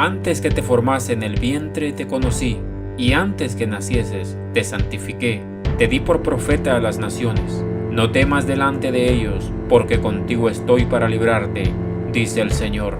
Antes que te formase en el vientre te conocí, y antes que nacieses te santifiqué, te di por profeta a las naciones. No temas delante de ellos, porque contigo estoy para librarte, dice el Señor.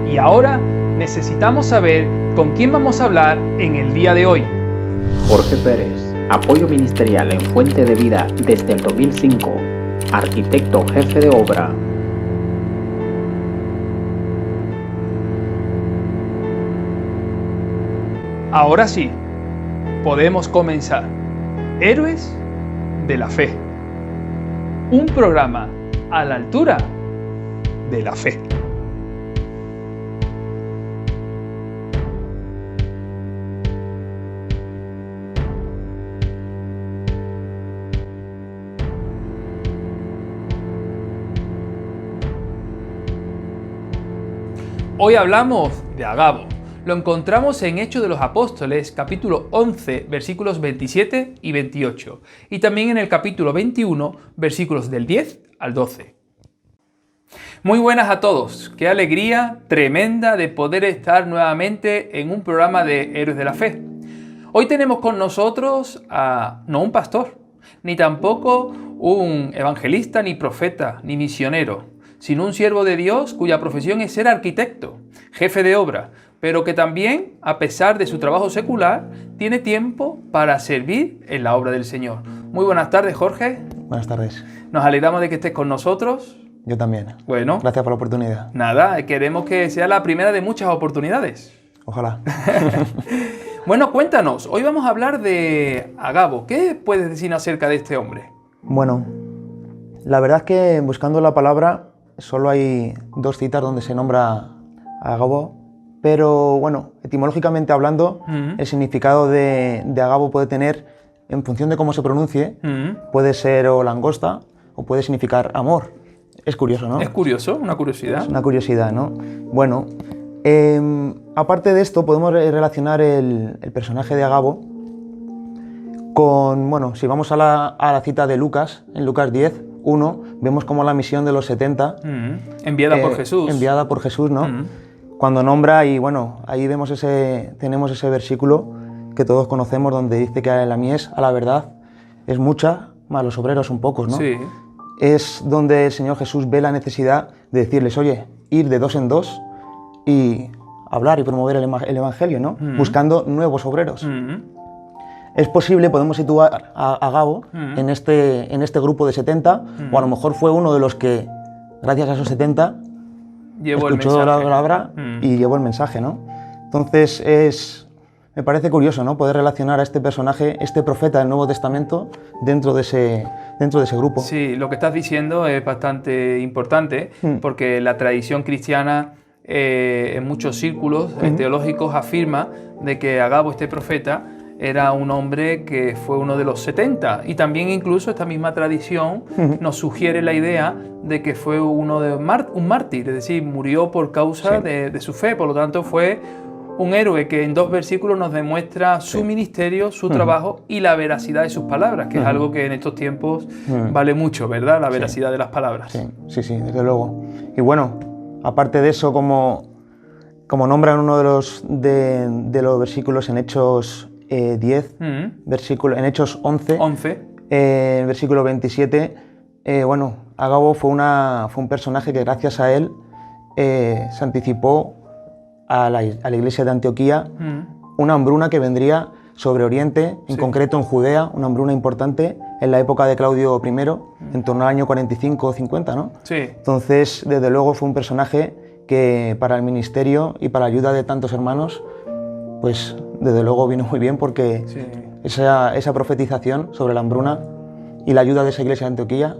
Y ahora necesitamos saber con quién vamos a hablar en el día de hoy. Jorge Pérez, apoyo ministerial en Fuente de Vida desde el 2005, arquitecto jefe de obra. Ahora sí, podemos comenzar. Héroes de la Fe. Un programa a la altura de la fe. Hoy hablamos de Agabo. Lo encontramos en Hechos de los Apóstoles, capítulo 11, versículos 27 y 28. Y también en el capítulo 21, versículos del 10 al 12. Muy buenas a todos. Qué alegría tremenda de poder estar nuevamente en un programa de Héroes de la Fe. Hoy tenemos con nosotros no un pastor, ni tampoco un evangelista, ni profeta, ni misionero, sino un siervo de Dios cuya profesión es ser arquitecto, jefe de obra, pero que también, a pesar de su trabajo secular, tiene tiempo para servir en la obra del Señor. Muy buenas tardes, Jorge. Buenas tardes. Nos alegramos de que estés con nosotros. Yo también. Bueno. Gracias por la oportunidad. Nada, queremos que sea la primera de muchas oportunidades. Ojalá. Bueno, cuéntanos. Hoy vamos a hablar de Agabo. ¿Qué puedes decirnos acerca de este hombre? Bueno, la verdad es que buscando la palabra solo hay dos citas donde se nombra a Agabo, pero bueno, etimológicamente hablando, el significado de Agabo puede tener, en función de cómo se pronuncie, puede ser o langosta o puede significar amor. Es curioso, ¿no? Es curioso, una curiosidad. Es una curiosidad, ¿no? Bueno, aparte de esto, podemos relacionar el personaje de Agabo con, bueno, si vamos a la cita de Lucas, en Lucas 10, 1, vemos como la misión de los 70. Enviada por Jesús. Enviada por Jesús, ¿no? Cuando nombra, y bueno, ahí tenemos ese versículo que todos conocemos donde dice que la mies, a la verdad, es mucha, más los obreros son pocos, ¿no? Sí. Es donde el Señor Jesús ve la necesidad de decirles, oye, ir de dos en dos y hablar y promover el Evangelio, ¿no? Buscando nuevos obreros. Es posible, podemos situar a Agabo en este grupo de 70, o a lo mejor fue uno de los que, gracias a esos 70, escuchó la palabra y llevó el mensaje, ¿no? Entonces, me parece curioso, ¿no? Poder relacionar a este personaje, este profeta del Nuevo Testamento, dentro de ese grupo. Sí, lo que estás diciendo es bastante importante, porque la tradición cristiana, en muchos círculos teológicos, afirma de que Agabo, este profeta, era un hombre que fue uno de los 70, y también incluso esta misma tradición nos sugiere la idea de que fue un mártir, es decir, murió por causa de su fe. Por lo tanto, fue un héroe que en 2 versículos nos demuestra su ministerio, su trabajo y la veracidad de sus palabras, que es algo que en estos tiempos vale mucho, ¿verdad? La veracidad de las palabras. Sí, desde luego. Y bueno, aparte de eso, como nombra en uno de los versículos en Hechos 10, en Hechos 11, versículo 27, bueno, Agabo fue un personaje que gracias a él se anticipó a la iglesia de Antioquía una hambruna que vendría sobre Oriente, en concreto en Judea, una hambruna importante en la época de Claudio I, en torno al año 45 o 50, ¿no? Sí. Entonces, desde luego fue un personaje que para el ministerio y para la ayuda de tantos hermanos, pues desde luego vino muy bien porque esa profetización sobre la hambruna y la ayuda de esa iglesia de Antioquía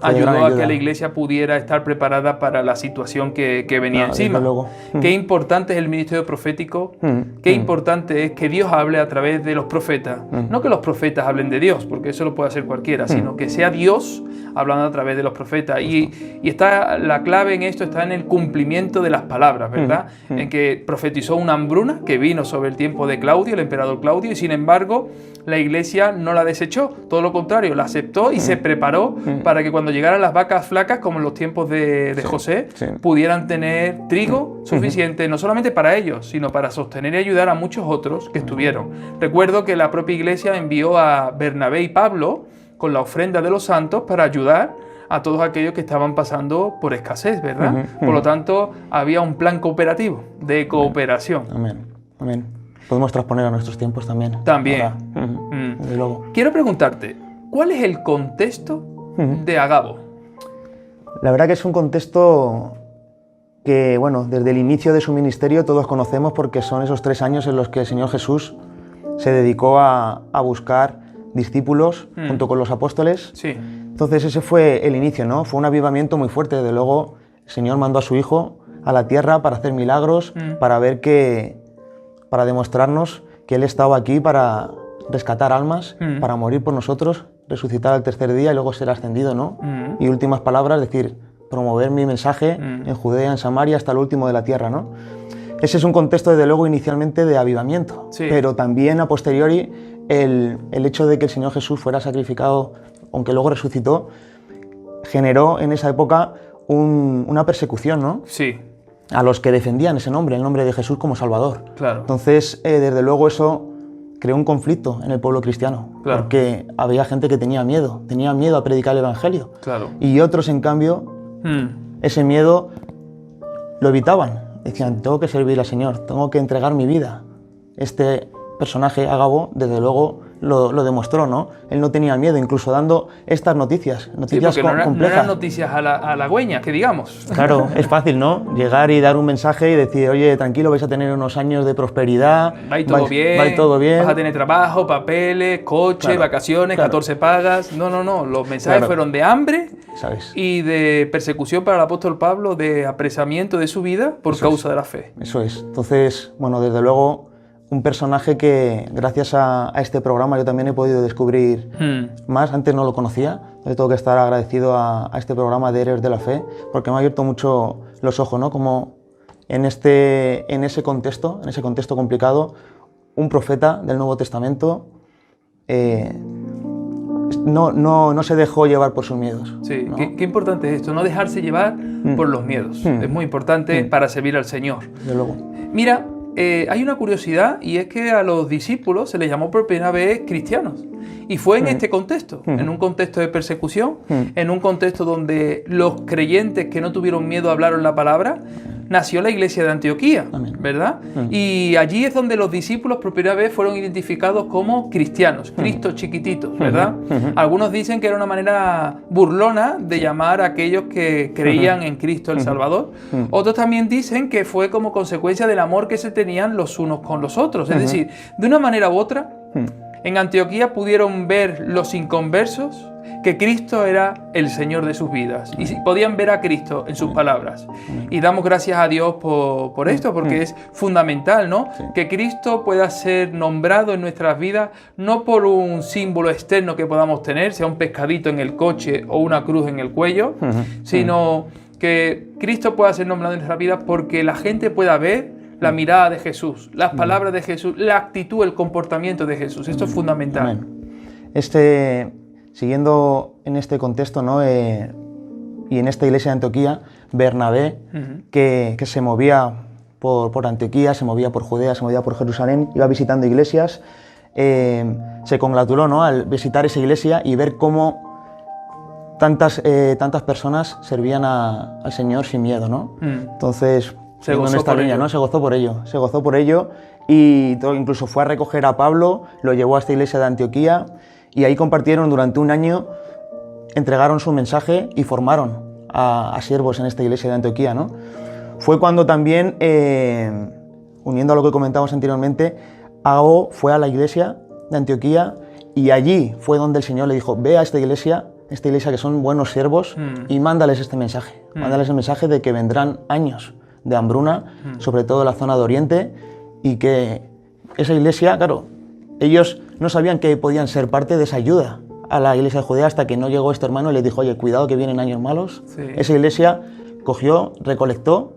ayudó a que la iglesia pudiera estar preparada para la situación que venía encima. Luego. Qué importante es el ministerio profético, qué importante es que Dios hable a través de los profetas. No que los profetas hablen de Dios, porque eso lo puede hacer cualquiera, sino que sea Dios hablando a través de los profetas. Y está, la clave en esto está en el cumplimiento de las palabras, ¿verdad? En que profetizó una hambruna que vino sobre el tiempo de Claudio, el emperador Claudio, y sin embargo la iglesia no la desechó, todo lo contrario, la aceptó y se preparó para que cuando llegaran las vacas flacas, como en los tiempos de José, pudieran tener trigo suficiente, no solamente para ellos, sino para sostener y ayudar a muchos otros que estuvieron. Recuerdo que la propia iglesia envió a Bernabé y Pablo con la ofrenda de los santos para ayudar a todos aquellos que estaban pasando por escasez, ¿verdad? Por lo tanto, había un plan cooperativo, de cooperación. Amén, amén. Podemos transponer a nuestros tiempos también. También. Desde luego. Quiero preguntarte, ¿cuál es el contexto de Agabo? La verdad que es un contexto que, bueno, desde el inicio de su ministerio todos conocemos porque son esos 3 años en los que el Señor Jesús se dedicó a buscar discípulos junto con los apóstoles. Sí. Entonces ese fue el inicio, ¿no? Fue un avivamiento muy fuerte. Desde luego el Señor mandó a su Hijo a la tierra para hacer milagros, para demostrarnos que Él estaba aquí para rescatar almas, para morir por nosotros, resucitar al tercer día y luego ser ascendido, ¿no? Y últimas palabras, decir, promover mi mensaje en Judea, en Samaria, hasta lo último de la tierra, ¿no? Ese es un contexto, desde luego, inicialmente de avivamiento, pero también a posteriori el hecho de que el Señor Jesús fuera sacrificado, aunque luego resucitó, generó en esa época una persecución, ¿no? Sí. A los que defendían ese nombre, el nombre de Jesús como Salvador. Claro. Entonces, desde luego eso creó un conflicto en el pueblo cristiano, porque había gente que tenía miedo a predicar el Evangelio. Claro. Y otros, en cambio, ese miedo lo evitaban. Decían, tengo que servir al Señor, tengo que entregar mi vida. Este personaje, Agabo, desde luego lo demostró, ¿no? Él no tenía miedo, incluso dando estas noticias complejas. No eran noticias halagüeñas, que digamos. Claro, es fácil, ¿no? Llegar y dar un mensaje y decir, oye, tranquilo, vais a tener unos años de prosperidad. Va todo bien, vas a tener trabajo, papeles, coche, vacaciones, 14 pagas. No, los mensajes fueron de hambre, ¿sabes? Y de persecución para el apóstol Pablo, de apresamiento de su vida por causa de la fe. Eso es. Entonces, bueno, desde luego, un personaje que gracias a este programa yo también he podido descubrir más. Antes no lo conocía. Yo tengo que estar agradecido a este programa de Héroes de la Fe porque me ha abierto mucho los ojos, ¿no? Como en ese contexto complicado, un profeta del Nuevo Testamento no se dejó llevar por sus miedos. Sí, ¿no? Qué importante es esto, no dejarse llevar por los miedos. Es muy importante para servir al Señor. Desde luego. Mira, hay una curiosidad y es que a los discípulos se les llamó por primera vez cristianos. Y fue en este contexto, en un contexto de persecución, en un contexto donde los creyentes que no tuvieron miedo hablaron la palabra, nació la iglesia de Antioquía, ¿verdad? Y allí es donde los discípulos por primera vez fueron identificados como cristianos, Cristos chiquititos, ¿verdad? Algunos dicen que era una manera burlona de llamar a aquellos que creían en Cristo el Salvador. Otros también dicen que fue como consecuencia del amor que se tenían los unos con los otros. Es decir, de una manera u otra, en Antioquía pudieron ver los inconversos que Cristo era el Señor de sus vidas y podían ver a Cristo en sus palabras. Y damos gracias a Dios por esto, porque es fundamental, ¿no? Que Cristo pueda ser nombrado en nuestras vidas no por un símbolo externo que podamos tener, sea un pescadito en el coche o una cruz en el cuello, sino que Cristo pueda ser nombrado en nuestras vidas porque la gente pueda ver la mirada de Jesús, las palabras de Jesús, la actitud, el comportamiento de Jesús. Esto es fundamental. Siguiendo en este contexto, ¿no? Y en esta iglesia de Antioquía, Bernabé, que se movía por Antioquía, se movía por Judea, se movía por Jerusalén, iba visitando iglesias, se congratuló, ¿no? Al visitar esa iglesia y ver cómo tantas personas servían al Señor sin miedo, ¿no? Entonces, se gozó en esta por línea, ello. ¿no? Se gozó por ello y incluso fue a recoger a Pablo, lo llevó a esta iglesia de Antioquía y ahí compartieron durante un año, entregaron su mensaje y formaron a siervos en esta iglesia de Antioquía, ¿no? Fue cuando también, uniendo a lo que comentamos anteriormente, Agabo fue a la iglesia de Antioquía y allí fue donde el Señor le dijo: ve a esta iglesia que son buenos siervos, y mándales este mensaje. Mándales el mensaje de que vendrán años de hambruna, sobre todo en la zona de Oriente, y que esa iglesia, claro, ellos no sabían que podían ser parte de esa ayuda a la iglesia de Judea hasta que no llegó este hermano y les dijo: oye, cuidado que vienen años malos. Sí. Esa iglesia cogió, recolectó,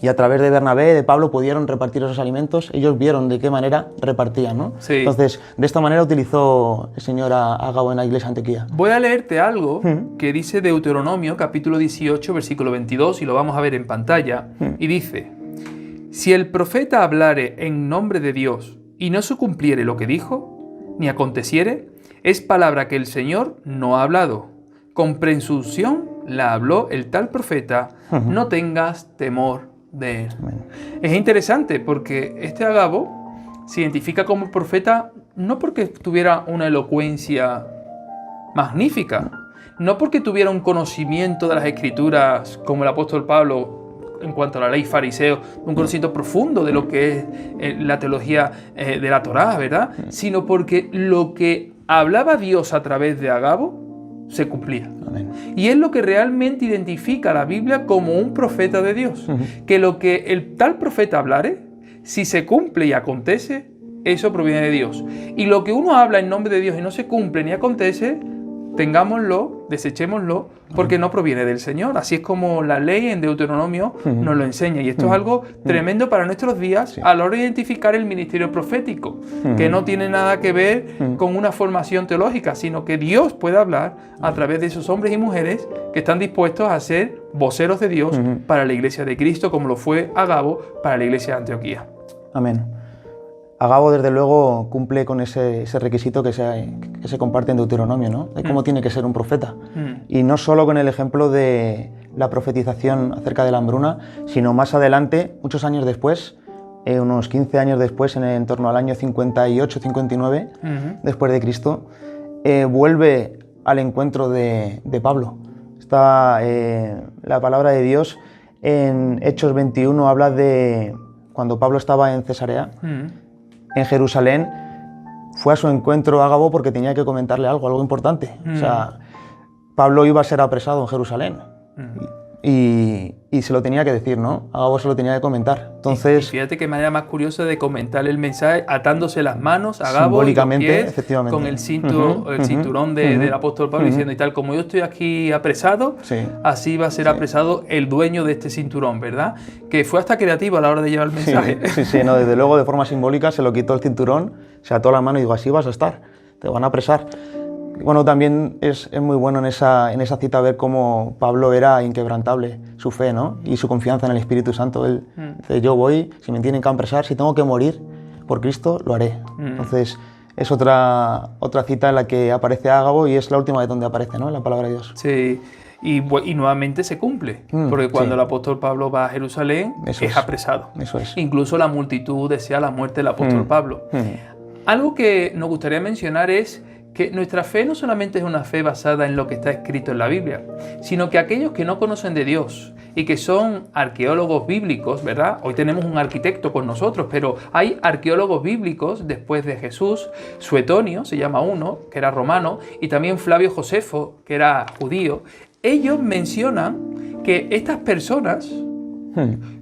y a través de Bernabé, de Pablo, pudieron repartir esos alimentos. Ellos vieron de qué manera repartían, ¿no? Sí. Entonces, de esta manera utilizó el Señor a Agabo en la iglesia de Antioquía. Voy a leerte algo que dice Deuteronomio, capítulo 18, versículo 22, y lo vamos a ver en pantalla, y dice: si el profeta hablare en nombre de Dios y no se cumpliere lo que dijo, ni aconteciere, es palabra que el Señor no ha hablado. Con presunción la habló el tal profeta, no tengas temor de él. Amén. Es interesante porque este Agabo se identifica como profeta no porque tuviera una elocuencia magnífica, no porque tuviera un conocimiento de las Escrituras como el apóstol Pablo en cuanto a la ley fariseo, un conocimiento profundo de lo que es la teología de la Torá, ¿verdad? Sino porque lo que hablaba Dios a través de Agabo se cumplía. Amén. Y es lo que realmente identifica a la Biblia como un profeta de Dios. Que lo que el tal profeta hablare, si se cumple y acontece, eso proviene de Dios. Y lo que uno habla en nombre de Dios y no se cumple ni acontece, tengámoslo, desechémoslo, porque no proviene del Señor. Así es como la ley en Deuteronomio nos lo enseña. Y esto es algo tremendo para nuestros días a la hora de identificar el ministerio profético, que no tiene nada que ver con una formación teológica, sino que Dios puede hablar a través de esos hombres y mujeres que están dispuestos a ser voceros de Dios para la iglesia de Cristo, como lo fue Agabo para la iglesia de Antioquía. Amén. Agabo, desde luego, cumple con ese requisito que se comparte en Deuteronomio, ¿no? De cómo tiene que ser un profeta. Y no solo con el ejemplo de la profetización acerca de la hambruna, sino más adelante, muchos años después, unos 15 años después, en torno al año 58-59, después de Cristo, vuelve al encuentro de Pablo. Está la palabra de Dios en Hechos 21, habla de cuando Pablo estaba en Cesarea, en Jerusalén, fue a su encuentro Agabo porque tenía que comentarle algo importante. O sea, Pablo iba a ser apresado en Jerusalén y se lo tenía que decir, ¿no? Agabo se lo tenía que comentar. Entonces, y fíjate qué manera más curiosa de comentar el mensaje, atándose las manos a Agabo simbólicamente, y los pies, efectivamente, con el cinturón del apóstol Pablo, diciendo: y tal como yo estoy aquí apresado, así va a ser apresado el dueño de este cinturón, ¿verdad? Que fue hasta creativo a la hora de llevar el mensaje. Sí, no, desde luego, de forma simbólica, se lo quitó el cinturón, se ató la mano y dijo: así vas a estar, te van a apresar. Bueno, también es muy bueno en esa cita ver cómo Pablo era inquebrantable, su fe, ¿no? Y su confianza en el Espíritu Santo. Él dice: yo voy, si me tienen que apresar, si tengo que morir por Cristo, lo haré. Entonces, es otra cita en la que aparece Agabo y es la última de donde aparece, ¿no? En la palabra de Dios. Sí. Y nuevamente se cumple, porque cuando el apóstol Pablo va a Jerusalén, es apresado. Eso es. Incluso la multitud desea la muerte del apóstol Pablo. Algo que nos gustaría mencionar es que nuestra fe no solamente es una fe basada en lo que está escrito en la Biblia, sino que aquellos que no conocen de Dios y que son arqueólogos bíblicos, ¿verdad? Hoy tenemos un arquitecto con nosotros, pero hay arqueólogos bíblicos después de Jesús. Suetonio se llama uno, que era romano, y también Flavio Josefo, que era judío. Ellos mencionan que estas personas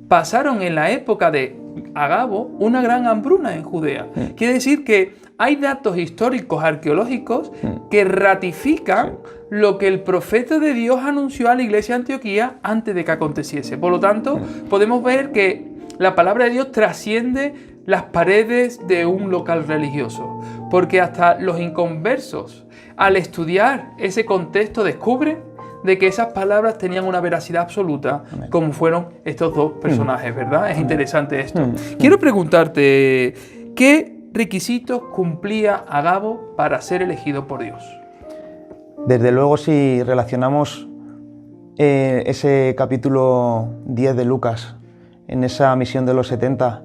pasaron en la época de Agabo una gran hambruna en Judea. Quiere decir que hay datos históricos arqueológicos que ratifican lo que el profeta de Dios anunció a la iglesia de Antioquía antes de que aconteciese. Por lo tanto, podemos ver que la palabra de Dios trasciende las paredes de un local religioso, porque hasta los inconversos, al estudiar ese contexto, descubren de que esas palabras tenían una veracidad absoluta, como fueron estos dos personajes, ¿verdad? Es interesante esto. Quiero preguntarte, ¿qué requisitos cumplía Agabo para ser elegido por Dios? Desde luego, si relacionamos ese capítulo 10 de Lucas, en esa misión de los 70,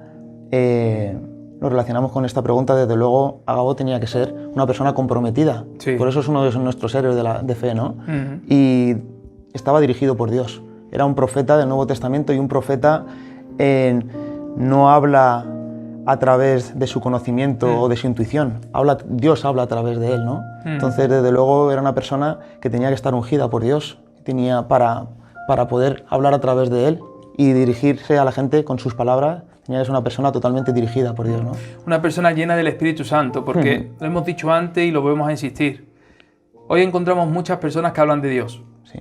lo relacionamos con esta pregunta, desde luego Agabo tenía que ser una persona comprometida. Sí. Por eso es uno de nuestros héroes de fe, ¿no? Ujú. Y estaba dirigido por Dios. Era un profeta del Nuevo Testamento, y un profeta no habla a través de su conocimiento o de su intuición. Dios habla a través de él, ¿no? Entonces, desde luego, era una persona que tenía que estar ungida por Dios, tenía para poder hablar a través de él y dirigirse a la gente con sus palabras. Tenía que ser una persona totalmente dirigida por Dios, ¿no? Una persona llena del Espíritu Santo, porque lo hemos dicho antes y lo volvemos a insistir. Hoy encontramos muchas personas que hablan de Dios, Sí.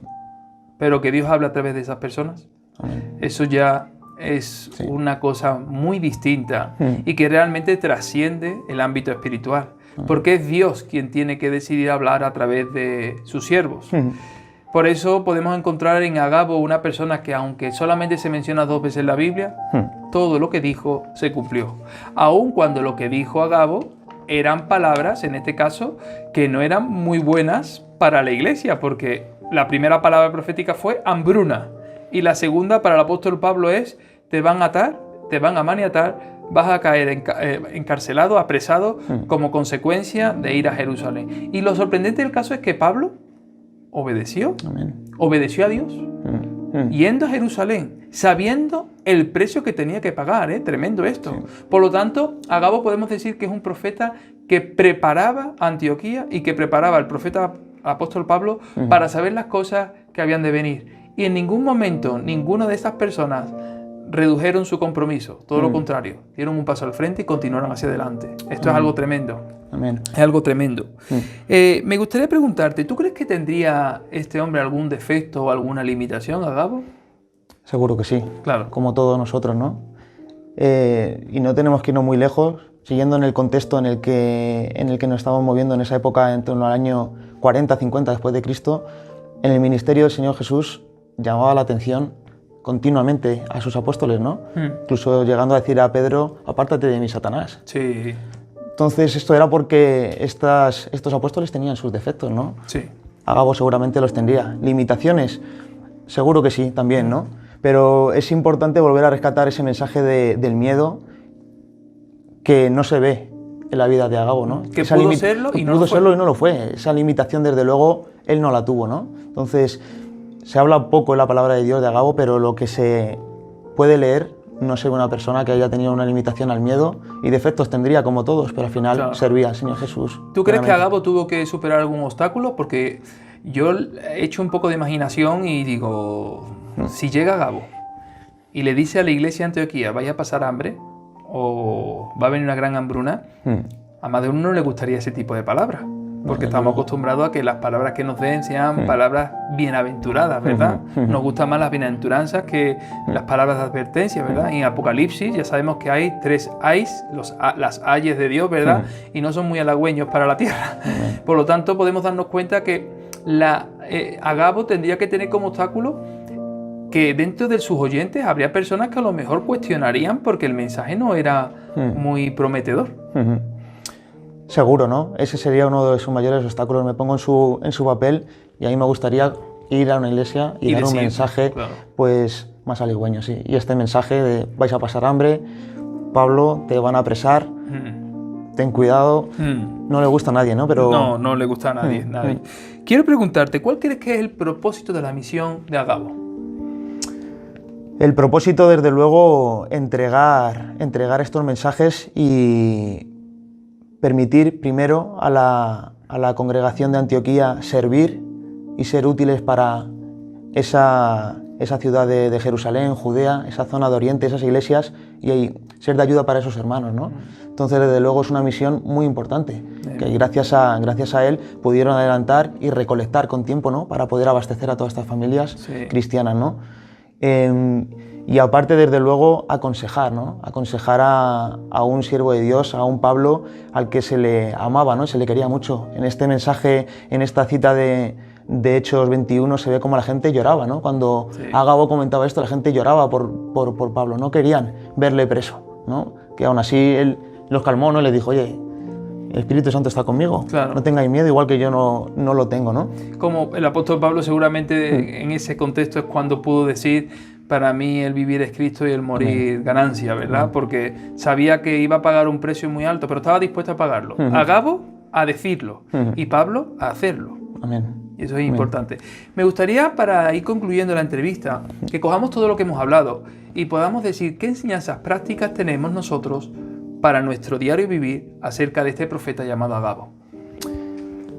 pero que Dios habla a través de esas personas. Amén. Eso ya es Sí. una cosa muy distinta y que realmente trasciende el ámbito espiritual, porque es Dios quien tiene que decidir hablar a través de sus siervos. Por eso podemos encontrar en Agabo una persona que, aunque solamente se menciona 2 veces en la Biblia, todo lo que dijo se cumplió. Aun cuando lo que dijo Agabo eran palabras, en este caso, que no eran muy buenas para la iglesia, porque la primera palabra profética fue hambruna, y la segunda para el apóstol Pablo es: te van a atar, te van a maniatar, vas a caer encarcelado, apresado, como consecuencia de ir a Jerusalén. Y lo sorprendente del caso es que Pablo obedeció, Amén. obedeció a Dios, yendo a Jerusalén, sabiendo el precio que tenía que pagar, tremendo esto. Por lo tanto, Agabo podemos decir que es un profeta que preparaba a Antioquía y que preparaba al profeta apóstol Pablo para saber las cosas que habían de venir. Y en ningún momento, ninguna de estas personas redujeron su compromiso, todo lo contrario, dieron un paso al frente y continuaron hacia adelante. Esto es algo tremendo. Amén. Es algo tremendo. Me gustaría preguntarte, ¿tú crees que tendría este hombre algún defecto o alguna limitación, Agabo? Seguro que sí. Claro. Como todos nosotros, ¿no? Y no tenemos que irnos muy lejos, siguiendo en el contexto en el que nos estamos moviendo en esa época, en torno al año 40-50 después de Cristo. En el ministerio del Señor Jesús llamaba la atención continuamente a sus apóstoles, ¿no? Incluso llegando a decir a Pedro: apártate de mí, Satanás. Sí, Entonces, esto era porque estos apóstoles tenían sus defectos, ¿no? sí. Agabo seguramente los tendría. ¿Limitaciones? Seguro que sí, también, ¿no? Pero es importante volver a rescatar ese mensaje del miedo que no se ve en la vida de Agabo, ¿no? Que pudo serlo y no lo fue. Pudo serlo y no lo fue. Esa limitación, desde luego, él no la tuvo, ¿no? Entonces, se habla poco en la palabra de Dios de Agabo, pero lo que se puede leer, no sé, una persona que haya tenido una limitación al miedo, y defectos tendría como todos, pero al final Claro. servía al Señor Jesús. ¿Tú crees que claramente. Agabo tuvo que superar algún obstáculo? Porque yo he hecho un poco de imaginación y digo, si llega Agabo y le dice a la iglesia de Antioquía: vaya a pasar hambre o va a venir una gran hambruna, a más de uno no le gustaría ese tipo de palabras, porque estamos acostumbrados a que las palabras que nos den sean palabras bienaventuradas, ¿verdad? Nos gustan más las bienaventuranzas que las palabras de advertencia, ¿verdad? En Apocalipsis ya sabemos que hay 3 ayes, las ayes de Dios, ¿verdad? Y no son muy halagüeños para la tierra. Por lo tanto, podemos darnos cuenta que Agabo tendría que tener como obstáculo que dentro de sus oyentes habría personas que a lo mejor cuestionarían porque el mensaje no era muy prometedor. Seguro, ¿no? Ese sería uno de sus mayores obstáculos. Me pongo en su papel, y a mí me gustaría ir a una iglesia y dar decir, un mensaje, claro, pues, más halagüeño, sí. Y este mensaje de: vais a pasar hambre, Pablo, te van a apresar, ten cuidado. No le gusta a nadie, ¿no? Pero No le gusta a nadie. Quiero preguntarte, ¿cuál crees que es el propósito de la misión de Agabo? el propósito, desde luego, entregar estos mensajes y permitir primero a la congregación de Antioquía servir y ser útiles para esa ciudad de Jerusalén, Judea, esa zona de Oriente, esas iglesias, y ser de ayuda para esos hermanos, ¿no? Entonces, desde luego, es una misión muy importante, que gracias a él pudieron adelantar y recolectar con tiempo, ¿no? Para poder abastecer a todas estas familias cristianas, ¿no? Y aparte, desde luego, aconsejar, ¿no? Aconsejar a un siervo de Dios, a un Pablo al que se le amaba, ¿no? Se le quería mucho. En este mensaje, en esta cita de Hechos 21, se ve como la gente lloraba, ¿no? Cuando Agabo comentaba esto, la gente lloraba por Pablo, no querían verle preso, ¿no? Que aún así él los calmó, ¿no? Les dijo: oye, el Espíritu Santo está conmigo, no tengáis miedo, igual que yo no lo tengo, ¿no? Como el apóstol Pablo seguramente en ese contexto es cuando pudo decir: para mí el vivir es Cristo y el morir ganancia, ¿verdad? Porque sabía que iba a pagar un precio muy alto, pero estaba dispuesto a pagarlo. Agabo a decirlo y Pablo a hacerlo. Amén. Y eso es importante. Me gustaría, para ir concluyendo la entrevista, que cojamos todo lo que hemos hablado y podamos decir qué enseñanzas prácticas tenemos nosotros para nuestro diario vivir acerca de este profeta llamado Agabo.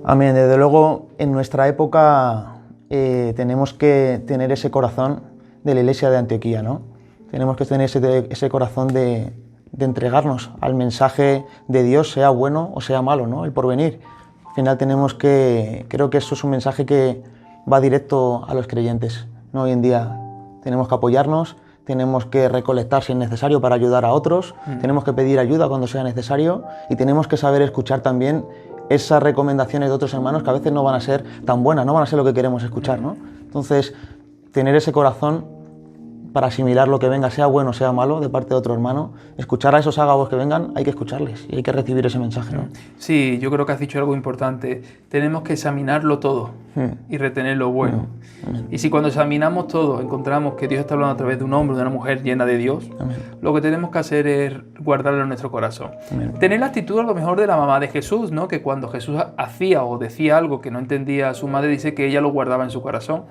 Amén. Desde luego, en nuestra época tenemos que tener ese corazón de la iglesia de Antioquía, ¿no? Tenemos que tener ese corazón de entregarnos al mensaje de Dios, sea bueno o sea malo, ¿no? El porvenir. Al final creo que eso es un mensaje que va directo a los creyentes, ¿no? Hoy en día tenemos que apoyarnos, tenemos que recolectar si es necesario para ayudar a otros, tenemos que pedir ayuda cuando sea necesario y tenemos que saber escuchar también esas recomendaciones de otros hermanos que a veces no van a ser tan buenas, no van a ser lo que queremos escuchar, ¿no? Entonces, tener ese corazón para asimilar lo que venga, sea bueno o sea malo, de parte de otro hermano, escuchar a esos ágabos que vengan, hay que escucharles y hay que recibir ese mensaje, ¿no? Sí, yo creo que has dicho algo importante. Tenemos que examinarlo todo y retener lo bueno. Y si cuando examinamos todo encontramos que Dios está hablando a través de un hombre, de una mujer llena de Dios, lo que tenemos que hacer es guardarlo en nuestro corazón. Tener la actitud a lo mejor de la mamá de Jesús, ¿no? Que cuando Jesús hacía o decía algo que no entendía a su madre, dice que ella lo guardaba en su corazón.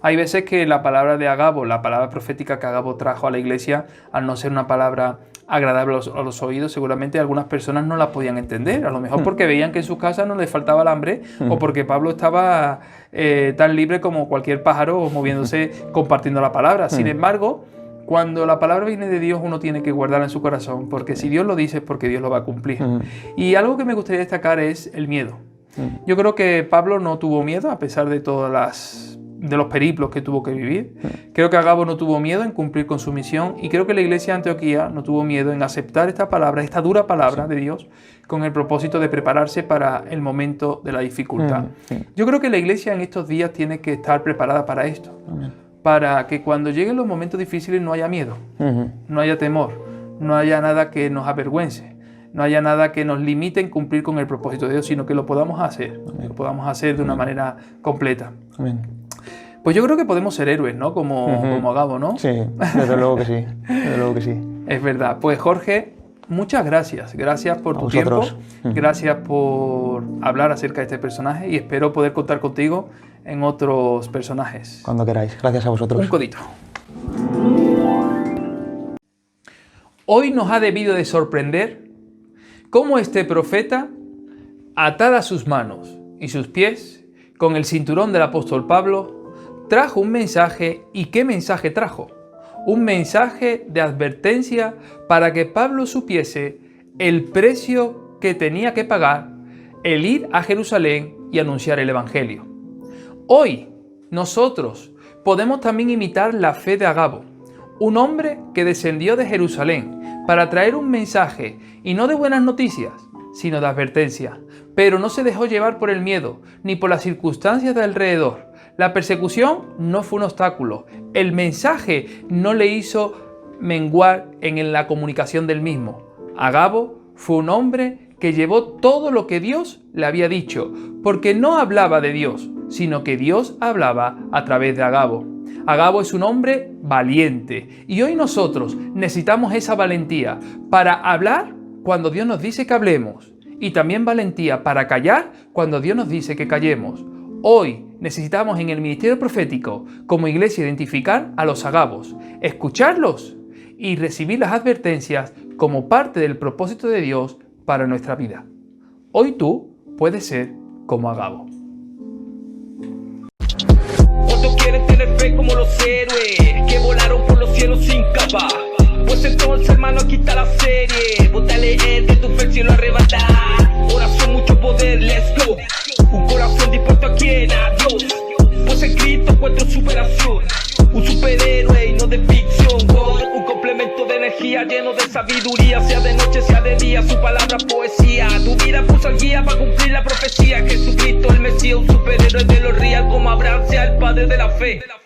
Hay veces que la palabra de Agabo, la palabra profética que Agabo trajo a la iglesia, al no ser una palabra agradable a los oídos, seguramente algunas personas no la podían entender, a lo mejor porque veían que en sus casas no les faltaba el hambre o porque Pablo estaba tan libre como cualquier pájaro moviéndose compartiendo la palabra. Sin embargo, cuando la palabra viene de Dios, uno tiene que guardarla en su corazón, porque si Dios lo dice es porque Dios lo va a cumplir. Y algo que me gustaría destacar es el miedo. Yo creo que Pablo no tuvo miedo a pesar de todas de los periplos que tuvo que vivir. Creo que Agabo no tuvo miedo en cumplir con su misión y creo que la iglesia de Antioquía no tuvo miedo en aceptar esta palabra, esta dura palabra de Dios, con el propósito de prepararse para el momento de la dificultad. Yo creo que la iglesia en estos días tiene que estar preparada para esto, para que cuando lleguen los momentos difíciles no haya miedo, no haya temor, no haya nada que nos avergüence, no haya nada que nos limite en cumplir con el propósito de Dios, sino que lo podamos hacer, lo podamos hacer de una manera completa. Pues yo creo que podemos ser héroes, ¿no? Como Agabo, ¿no? Sí, desde luego que sí, desde luego que sí. Es verdad. Pues Jorge, muchas gracias. Gracias por tu tiempo, gracias por hablar acerca de este personaje y espero poder contar contigo en otros personajes. Cuando queráis. Gracias a vosotros. Un codito. Hoy nos ha debido de sorprender cómo este profeta, atadas sus manos y sus pies con el cinturón del apóstol Pablo, trajo un mensaje. ¿Y qué mensaje trajo? Un mensaje de advertencia para que Pablo supiese el precio que tenía que pagar el ir a Jerusalén y anunciar el Evangelio. Hoy nosotros podemos también imitar la fe de Agabo, un hombre que descendió de Jerusalén para traer un mensaje y no de buenas noticias, sino de advertencia, pero no se dejó llevar por el miedo ni por las circunstancias de alrededor. La persecución no fue un obstáculo, el mensaje no le hizo menguar en la comunicación del mismo. Agabo fue un hombre que llevó todo lo que Dios le había dicho, porque no hablaba de Dios, sino que Dios hablaba a través de Agabo. Agabo es un hombre valiente y hoy nosotros necesitamos esa valentía para hablar cuando Dios nos dice que hablemos y también valentía para callar cuando Dios nos dice que callemos. Hoy necesitamos en el ministerio profético como iglesia identificar a los Agabos, escucharlos y recibir las advertencias como parte del propósito de Dios para nuestra vida. Hoy tú puedes ser como Agabo. ¿Cuántos quieren tener fe como los héroes que volaron por los cielos sin capa? Pues entonces, hermano, aquí está la serie. Ponte a leer que tu fe el cielo arrebata. Oración, mucho poder, let's go. Un corazón dispuesto a quien, a Dios. Pues en Cristo encuentro superación. Un superhéroe y no de ficción, God. Un complemento de energía lleno de sabiduría. Sea de noche, sea de día, su palabra poesía. Tu vida puso al guía para cumplir la profecía. Jesucristo el Mesías, un superhéroe de los real como Abraham, sea el padre de la fe.